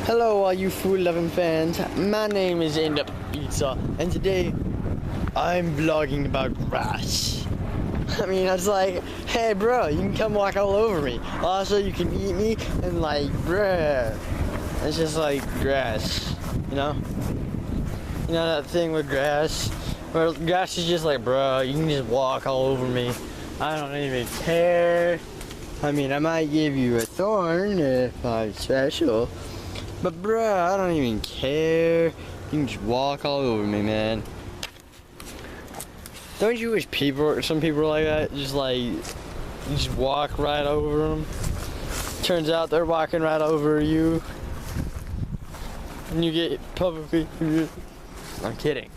Hello all you food loving fans, my name is End Up Pizza and today I'm vlogging about grass. I mean, it's like, hey bro, you can come walk all over me. Also you can eat me and like, bruh. It's just like grass, you know? You know that thing with grass? Where grass is just like, bro, you can just walk all over me. I don't even care. I mean, I might give you a thorn if I'm special. But bruh, I don't even care. You can just walk all over me, man. Don't you wish some people are like that? Just like, you just walk right over them. Turns out they're walking right over you. And you get publicly humiliated. I'm kidding.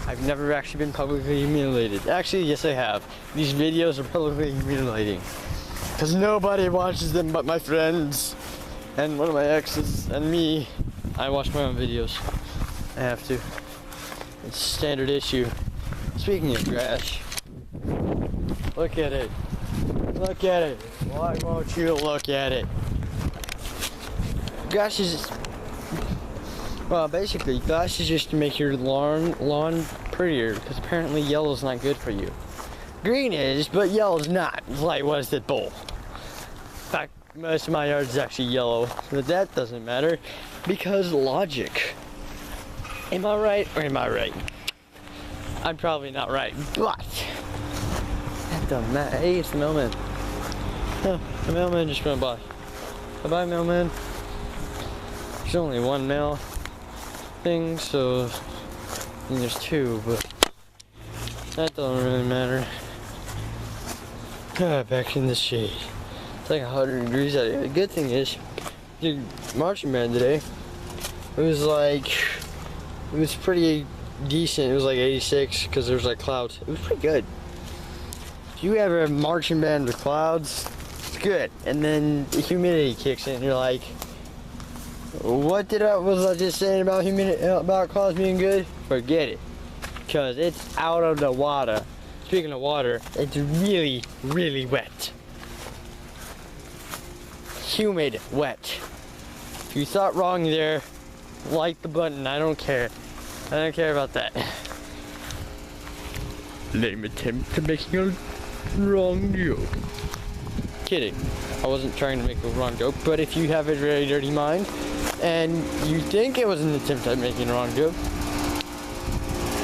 I've never actually been publicly humiliated. Actually, yes I have. These videos are publicly humiliating. Because nobody watches them but my friends. And one of my exes and me. I watch my own videos. I have to. It's a standard issue. Speaking of grass, look at it. Look at it. Why won't you look at it? Grass is, well, basically, grass is just to make your lawn prettier. Because apparently yellow's not good for you. Green is, but yellow's not. It's like, what is the bull? In fact, most of my yard is actually yellow, but that doesn't matter because logic. Am I right or am I right? I'm probably not right, but that doesn't matter. Hey, it's the mailman. Oh, the mailman just went by. Bye-bye, mailman. There's only one mail thing, so I mean, there's two, but that doesn't really matter. Back in the shade. It's like 100 degrees out here. The good thing is, the marching band today, it was pretty decent. It was like 86 because there was like clouds. It was pretty good. If you ever have marching band with clouds, it's good. And then the humidity kicks in and you're like, what was I just saying about humidity, about clouds being good? Forget it. Because it's out of the water. Speaking of water, it's really, really wet. Humid, wet. If you thought wrong there, like the button. I don't care. I don't care about that. Lame attempt to making a wrong joke. Kidding. I wasn't trying to make a wrong joke, but if you have a very dirty mind and you think it was an attempt at making a wrong joke,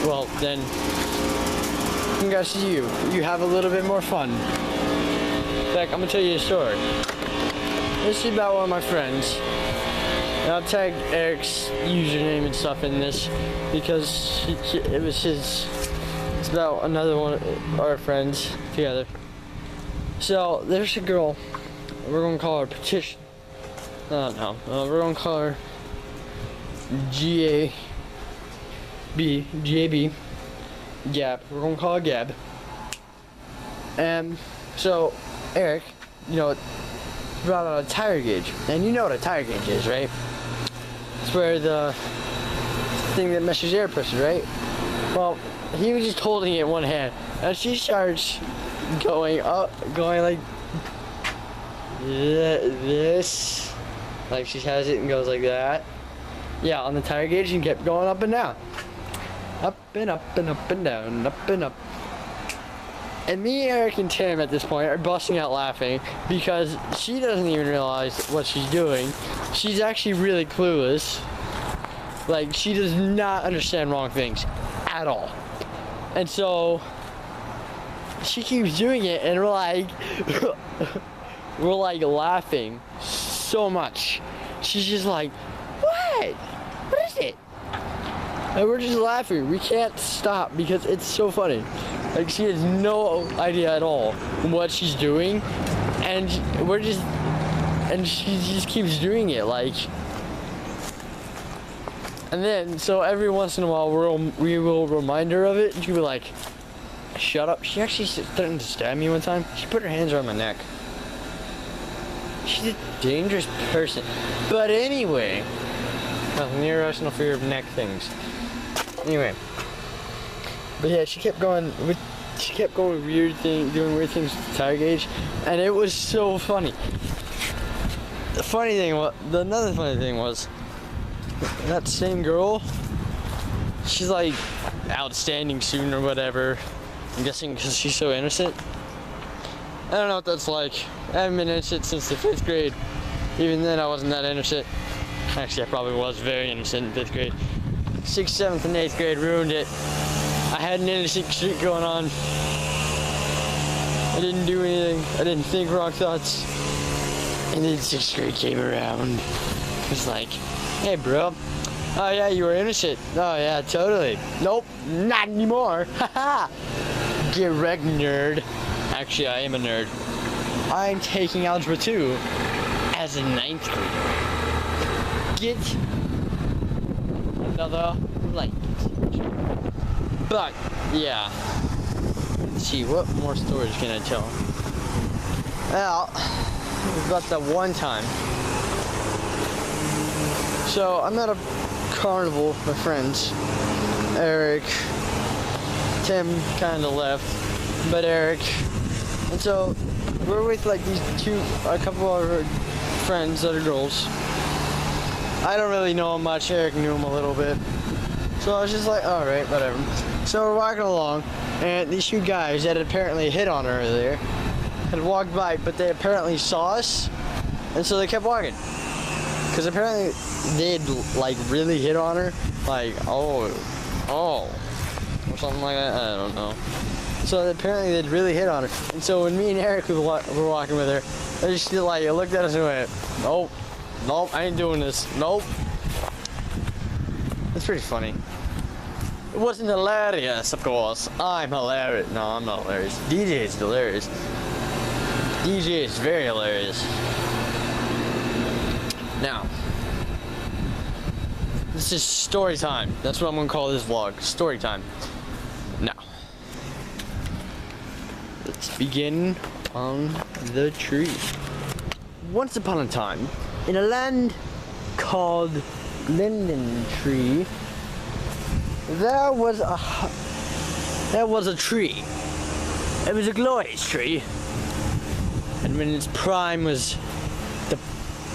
well then, congrats to you. You have a little bit more fun. In fact, I'm gonna tell you a story. This is about one of my friends. And I'll tag Eric's username and stuff in this because it was his. It's about another one of our friends together. So there's a girl. We're gonna call her Petition. No, we're gonna call her Gab. Gab. We're gonna call her Gab. And so Eric, you know, brought out a tire gauge, and you know what a tire gauge is, right? It's where the thing that measures air pressure, right? Well, he was just holding it in one hand, and she starts going up, going like this, like she has it and goes like that. Yeah, on the tire gauge, and kept going up and down, up and up and up and down, up and up. And me, Eric, and Tim at this point are busting out laughing because she doesn't even realize what she's doing. She's actually really clueless. Like, she does not understand wrong things at all. And so, she keeps doing it and we're like laughing so much. She's just like, what? What is it? And we're just laughing. We can't stop because it's so funny. Like, she has no idea at all what she's doing, and she just keeps doing it, like. And then, so every once in a while, we will remind her of it, and she'll be like, shut up. She actually threatened to stab me one time. She put her hands around my neck. She's a dangerous person. But anyway, nothing irrational fear of neck things. Anyway. But yeah, she kept going doing weird things with the tire gauge, and it was so funny. Another funny thing was, that same girl, she's like outstanding student or whatever. I'm guessing because she's so innocent. I don't know what that's like. I haven't been innocent since the 5th grade. Even then, I wasn't that innocent. Actually, I probably was very innocent in 5th grade. 6th, 7th, and 8th grade ruined it. I had an innocent streak going on. I didn't do anything. I didn't think wrong thoughts. And then 6th grade came around. It was like, hey, bro. Oh, yeah, you were innocent. Oh, yeah, totally. Nope, not anymore. Haha. Get wrecked, nerd. Actually, I am a nerd. I'm taking Algebra 2 as a 9th grader. Get another light. But, yeah. Let's see, what more stories can I tell? Well, about that one time. So, I'm at a carnival with my friends. Eric, Tim kind of left, but Eric. And so, we're with like a couple of our friends that are girls. I don't really know them much. Eric knew them a little bit. So I was just like, alright, whatever. So we're walking along, and these 2 guys that had apparently hit on her earlier had walked by, but they apparently saw us, and so they kept walking. Because apparently they'd like really hit on her, like, oh, or something like that, I don't know. So apparently they'd really hit on her. And so when me and Eric were walking with her, they just like looked at us and went, nope, I ain't doing this, nope. It's pretty funny. It wasn't hilarious, of course. I'm hilarious. No, I'm not hilarious. DJ is hilarious. DJ is very hilarious. Now, this is story time. That's what I'm gonna call this vlog. Story time. Now, let's begin on the tree. Once upon a time, in a land called Linden Tree, there was a tree. It was a glorious tree. And when its prime was the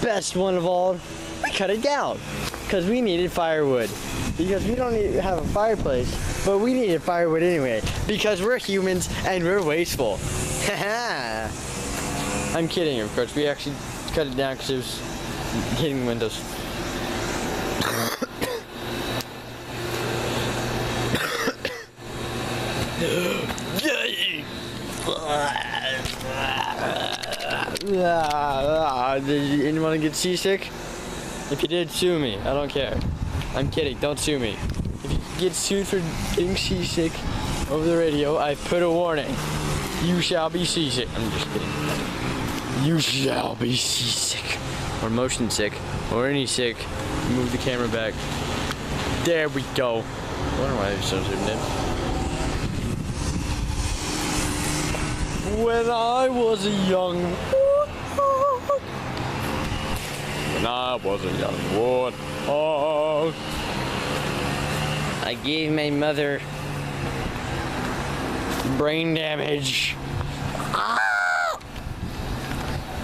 best one of all, we cut it down. Because we needed firewood. Because we don't need to have a fireplace, but we needed firewood anyway. Because we're humans and we're wasteful. Haha. I'm kidding, of course. We actually cut it down because it was hitting windows. Did anyone get seasick? If you did, sue me. I don't care. I'm kidding. Don't sue me. If you get sued for getting seasick over the radio, I've put a warning. You shall be seasick. I'm just kidding. You shall be seasick. Or motion sick. Or any sick. Move the camera back. There we go. I wonder why I'm so zoomed in. When I was a young warthog, I gave my mother brain damage.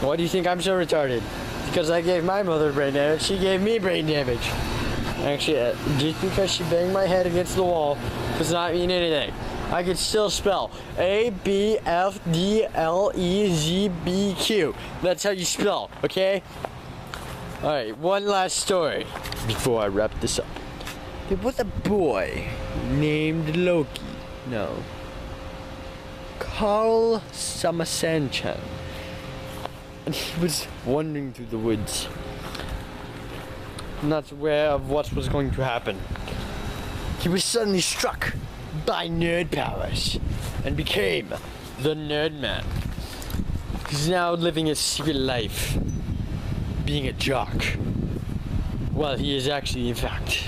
Why do you think I'm so retarded? Because I gave my mother brain damage, she gave me brain damage. Actually, just because she banged my head against the wall does not mean anything. I can still spell A-B-F-D-L-E-Z-B-Q. That's how you spell, okay? Alright, one last story before I wrap this up. There was a boy named Loki. No. Carl Samasanchan. And he was wandering through the woods, not aware of what was going to happen. He was suddenly struck by nerd powers and became the Nerd Man. He's now living a secret life, being a jock, while he is actually, in fact,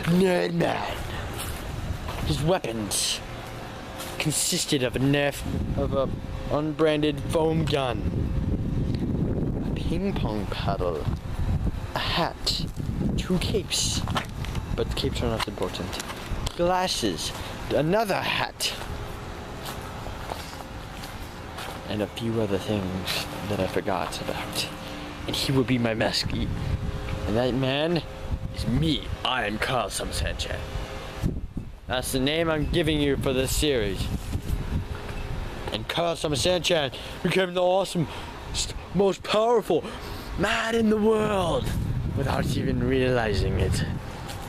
Nerd Man. His weapons consisted of a unbranded foam gun, a ping pong paddle, a hat, 2 capes, but the capes are not important, glasses, another hat, and a few other things that I forgot about. And he would be my mesquite. And that man, is me. I am Carl Sanchez. That's the name I'm giving you for this series. And Carl Sanchez became the awesome, most powerful man in the world without even realizing it.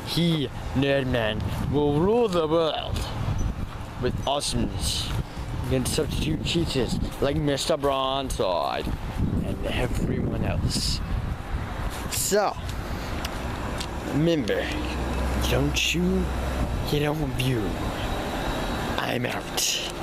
He, Nerdman, will rule the world with awesomeness against substitute cheaters like Mr. Bronzesword and everyone else. So, remember, don't you get on view. I'm out.